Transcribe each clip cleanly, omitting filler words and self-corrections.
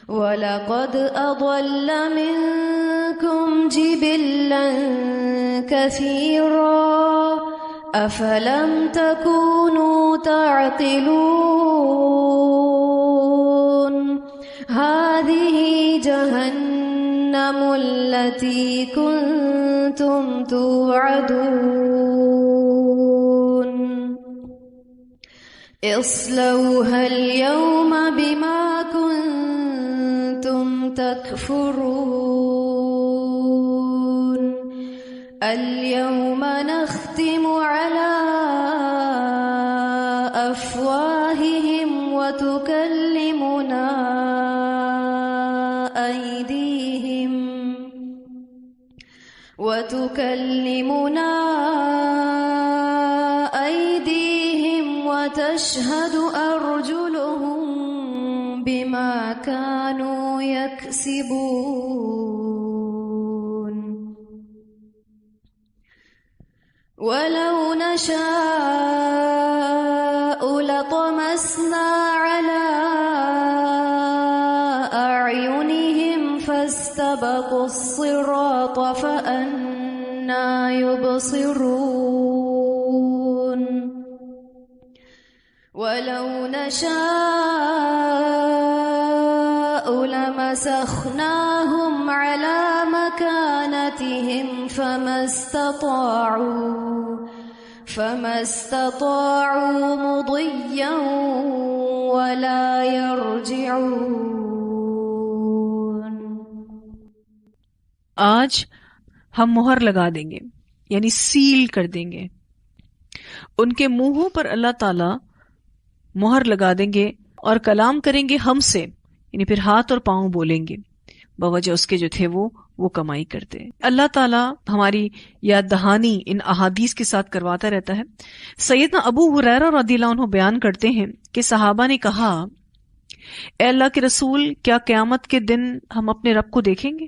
وَلَقَدْ أَضَلَّ مِنكُمْ جِبِلًّا كَثِيرًا أَفَلَمْ تَكُونُوا تَعْقِلُونَ هَذِهِ جَهَنَّمُ الَّتِي كُنتُمْ تُوعَدُونَ اصْلَوْهَا الْيَوْمَ بِمَا كُنتُمْ تَكْفُرُونَ الْيَوْمَ نَخْتِمُ عَلَى أَفْوَاهِهِمْ وَتُكَلِّمُنَا أَيْدِيهِمْ وَتَشْهَدُ أَرْجُلُهُم بِمَا كَانُوا يَكْسِبُونَ وَلَوْ نَشَاءُ لَطَمَسْنَا عَلَى أَعْيُنِهِمْ فَاسْتَبَقُوا الصِّرَاطَ فَأَنَّى يُبْصِرُونَ وَلَوْ نَشَاءُ لَمَسَخْنَاهُمْ عَلَى مَكَانَتِهِمْ فما استطاعوا مضيا ولا يرجعون. آج ہم مہر لگا دیں گے، یعنی سیل کر دیں گے ان کے منہوں پر. اللہ تعالی مہر لگا دیں گے اور کلام کریں گے ہم سے، یعنی پھر ہاتھ اور پاؤں بولیں گے بوجہ اس کے جو تھے وہ کمائی کرتے. اللہ تعالیٰ ہماری یاد دہانی ان احادیث کے ساتھ کرواتا رہتا ہے. سیدنا ابو ہریرہ رضی اللہ عنہ بیان کرتے ہیں کہ صحابہ نے کہا، اے اللہ کے رسول، کیا قیامت کے دن ہم اپنے رب کو دیکھیں گے؟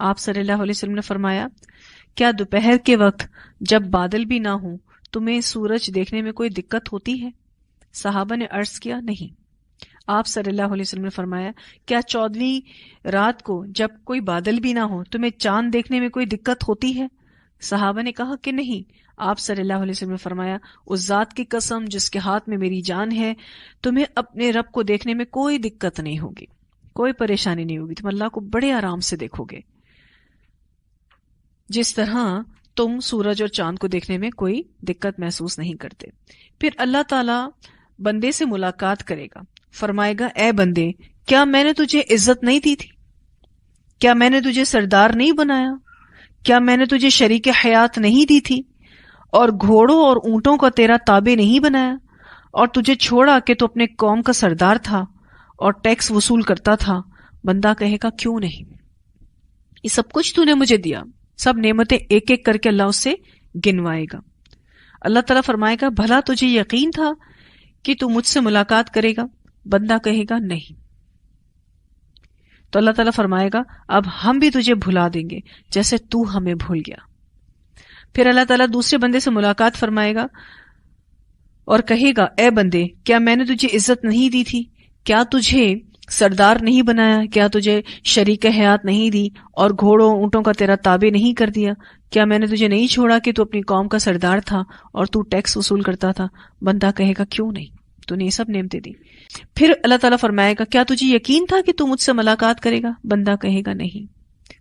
آپ صلی اللہ علیہ وسلم نے فرمایا، کیا دوپہر کے وقت جب بادل بھی نہ ہوں تمہیں سورج دیکھنے میں کوئی دقت ہوتی ہے؟ صحابہ نے عرض کیا، نہیں. آپ صلی اللہ علیہ وسلم نے فرمایا، کیا 14ویں رات کو جب کوئی بادل بھی نہ ہو تمہیں چاند دیکھنے میں کوئی دقت ہوتی ہے؟ صحابہ نے کہا کہ نہیں. آپ صلی اللہ علیہ وسلم نے فرمایا، اس ذات کی قسم جس کے ہاتھ میں میری جان ہے، تمہیں اپنے رب کو دیکھنے میں کوئی دقت نہیں ہوگی، کوئی پریشانی نہیں ہوگی، تم اللہ کو بڑے آرام سے دیکھو گے، جس طرح تم سورج اور چاند کو دیکھنے میں کوئی دقت محسوس نہیں کرتے. پھر اللہ تعالی بندے سے ملاقات کرے گا، فرمائے گا، اے بندے، کیا میں نے تجھے عزت نہیں دی تھی؟ کیا میں نے تجھے سردار نہیں بنایا؟ کیا میں نے تجھے شریک حیات نہیں دی تھی؟ اور گھوڑوں اور اونٹوں کا تیرا تابع نہیں بنایا؟ اور تجھے چھوڑا کہ تو اپنے قوم کا سردار تھا اور ٹیکس وصول کرتا تھا؟ بندہ کہے گا، کیوں نہیں، یہ سب کچھ تو نے مجھے دیا. سب نعمتیں ایک ایک کر کے اللہ اس سے گنوائے گا. اللہ تعالیٰ فرمائے گا، بھلا تجھے یقین تھا کہ تو مجھ سے ملاقات کرے گا؟ بندہ کہے گا، نہیں. تو اللہ تعالیٰ فرمائے گا، اب ہم بھی تجھے بھلا دیں گے جیسے تو ہمیں بھول گیا. پھر اللہ تعالیٰ دوسرے بندے سے ملاقات فرمائے گا اور کہے گا، اے بندے، کیا میں نے تجھے عزت نہیں دی تھی؟ کیا تجھے سردار نہیں بنایا؟ کیا تجھے شریک حیات نہیں دی اور گھوڑوں اونٹوں کا تیرا تابع نہیں کر دیا؟ کیا میں نے تجھے نہیں چھوڑا کہ تو اپنی قوم کا سردار تھا اور تو ٹیکس وصول کرتا تھا؟ بندہ کہے گا، کیوں نہیں، تو نے یہ سب نعمتیں دی. پھر اللہ تعالیٰ فرمائے گا، کیا تجھے یقین تھا کہ تو مجھ سے ملاقات کرے گا؟ بندہ کہے گا، نہیں.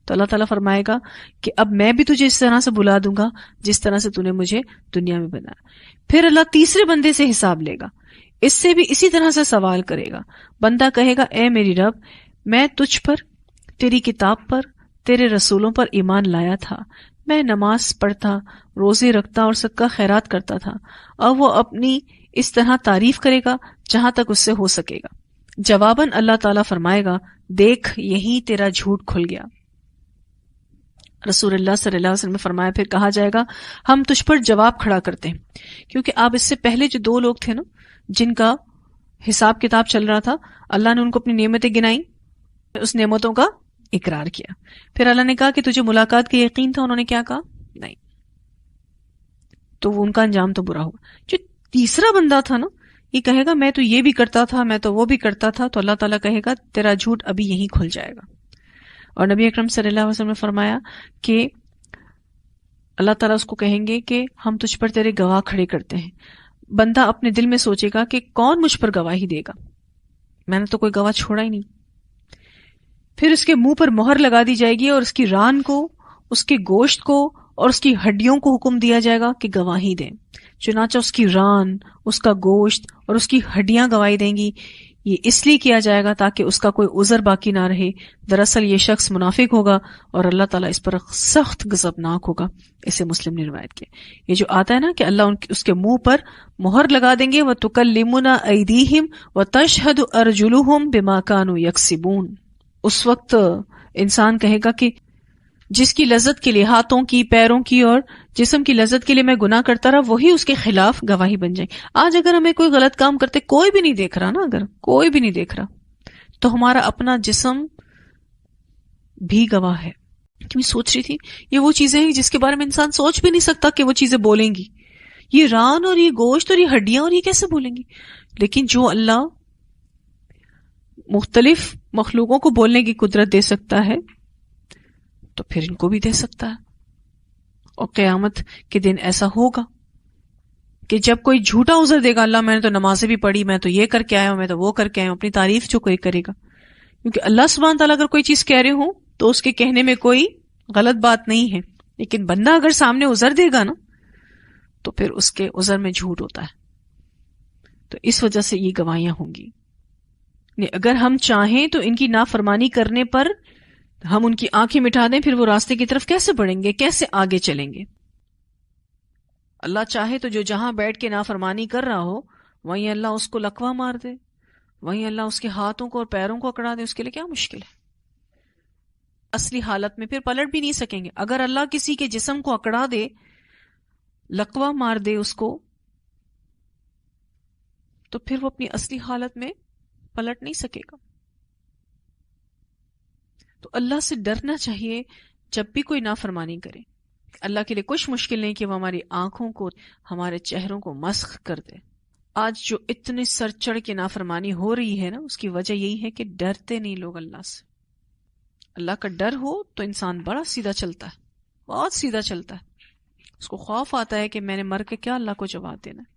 تو اللہ تعالیٰ فرمائے گا کہ اب میں بھی تجھے اس طرح سے بلا دوں گا جس طرح سے تو نے مجھے دنیا میں بنایا. پھر اللہ تیسرے بندے سے حساب لے گا، اس سے بھی اسی طرح سے سوال کرے گا. بندہ کہے گا، اے میری رب، میں تجھ پر، تیری کتاب پر، تیرے رسولوں پر ایمان لایا تھا، میں نماز پڑھتا، روزے رکھتا اور صدقہ خیرات کرتا تھا. اور وہ اپنی اس طرح تعریف کرے گا جہاں تک اس سے ہو سکے گا. جواباً اللہ تعالیٰ فرمائے گا، دیکھ یہی تیرا جھوٹ کھل گیا. رسول اللہ صلی اللہ علیہ وسلم نے فرمایا، پھر کہا جائے گا، ہم تجھ پر جواب کھڑا کرتے ہیں، کیونکہ آپ اس سے پہلے جو 2 لوگ تھے نا جن کا حساب کتاب چل رہا تھا، اللہ نے ان کو اپنی نعمتیں گنائیں، اس نعمتوں کا اقرار کیا. پھر اللہ نے کہا کہ تجھے ملاقات کا یقین تھا؟ انہوں نے کیا کہا؟ نہیں. تو وہ ان کا انجام تو برا ہوگا. جو تیسرا بندہ تھا نا، یہ کہے گا میں تو یہ بھی کرتا تھا، میں تو وہ بھی کرتا تھا، تو اللہ تعالیٰ کہے گا تیرا جھوٹ ابھی یہیں کھل جائے گا. اور نبی اکرم صلی اللہ علیہ وسلم نے فرمایا کہ اللہ تعالیٰ اس کو کہیں گے کہ ہم تجھ پر تیرے گواہ کھڑے کرتے ہیں. بندہ اپنے دل میں سوچے گا کہ کون مجھ پر گواہی دے گا، میں نے تو کوئی گواہ چھوڑا ہی نہیں. پھر اس کے منہ پر مہر لگا دی جائے گی اور اس کی ران کو، اس کے گوشت کو اور اس کی ہڈیوں کو حکم دیا جائے گا کہ گواہی دیں. چنانچہ اس کی ران، اس کا گوشت اور اس کی ہڈیاں گواہی دیں گی. یہ اس لیے کیا جائے گا تاکہ اس کا کوئی عذر باقی نہ رہے. دراصل یہ شخص منافق ہوگا اور اللہ تعالیٰ اس پر سخت غضبناک ہوگا. اسے مسلم نے روایت کیا. یہ جو آتا ہے نا کہ اللہ اس کے منہ پر مہر لگا دیں گے، وَتُكَلِّمُنَا أَيْدِيهِمْ وَتَشْهَدُ أَرْجُلُهُمْ بِمَا كَانُوا يَكْسِبُونَ. اس وقت انسان کہے گا کہ جس کی لذت کے لیے، ہاتھوں کی، پیروں کی اور جسم کی لذت کے لیے میں گناہ کرتا رہا، وہی اس کے خلاف گواہی بن جائے. آج اگر ہمیں کوئی غلط کام کرتے کوئی بھی نہیں دیکھ رہا نا، اگر کوئی بھی نہیں دیکھ رہا، تو ہمارا اپنا جسم بھی گواہ ہے. کہ میں سوچ رہی تھی یہ وہ چیزیں ہیں جس کے بارے میں انسان سوچ بھی نہیں سکتا کہ وہ چیزیں بولیں گی. یہ ران اور یہ گوشت اور یہ ہڈیاں اور یہ کیسے بولیں گی؟ لیکن جو اللہ مختلف مخلوقوں کو بولنے کی قدرت دے سکتا ہے تو پھر ان کو بھی دے سکتا ہے. اور قیامت کے دن ایسا ہوگا کہ جب کوئی جھوٹا عذر دے گا، اللہ میں نے تو نمازیں بھی پڑھی، میں تو یہ کر کے آیا ہوں، میں تو وہ کر کے آیا ہوں، اپنی تعریف جو کوئی کرے گا. کیونکہ اللہ سبحانہ تعالیٰ اگر کوئی چیز کہہ رہے ہوں تو اس کے کہنے میں کوئی غلط بات نہیں ہے. لیکن بندہ اگر سامنے عذر دے گا نا تو پھر اس کے عذر میں جھوٹ ہوتا ہے. تو اس وجہ سے یہ گواہیاں ہوں گی. اگر ہم چاہیں تو ان کی نافرمانی کرنے پر ہم ان کی آنکھیں مٹا دیں، پھر وہ راستے کی طرف کیسے بڑھیں گے، کیسے آگے چلیں گے؟ اللہ چاہے تو جو جہاں بیٹھ کے نافرمانی کر رہا ہو وہیں اللہ اس کو لقوہ مار دے، وہیں اللہ اس کے ہاتھوں کو اور پیروں کو اکڑا دے. اس کے لیے کیا مشکل ہے؟ اصلی حالت میں پھر پلٹ بھی نہیں سکیں گے. اگر اللہ کسی کے جسم کو اکڑا دے، لقوہ مار دے اس کو، تو پھر وہ اپنی اصلی حالت میں پلٹ نہیں سکے گا. تو اللہ سے ڈرنا چاہیے جب بھی کوئی نافرمانی کرے. اللہ کے لیے کچھ مشکل نہیں کہ وہ ہماری آنکھوں کو، ہمارے چہروں کو مسخ کر دے. آج جو اتنے سر چڑھ کے نافرمانی ہو رہی ہے نا، اس کی وجہ یہی ہے کہ ڈرتے نہیں لوگ اللہ سے. اللہ کا ڈر ہو تو انسان بڑا سیدھا چلتا ہے، بہت سیدھا چلتا ہے. اس کو خوف آتا ہے کہ میں نے مر کے کیا اللہ کو جواب دینا ہے.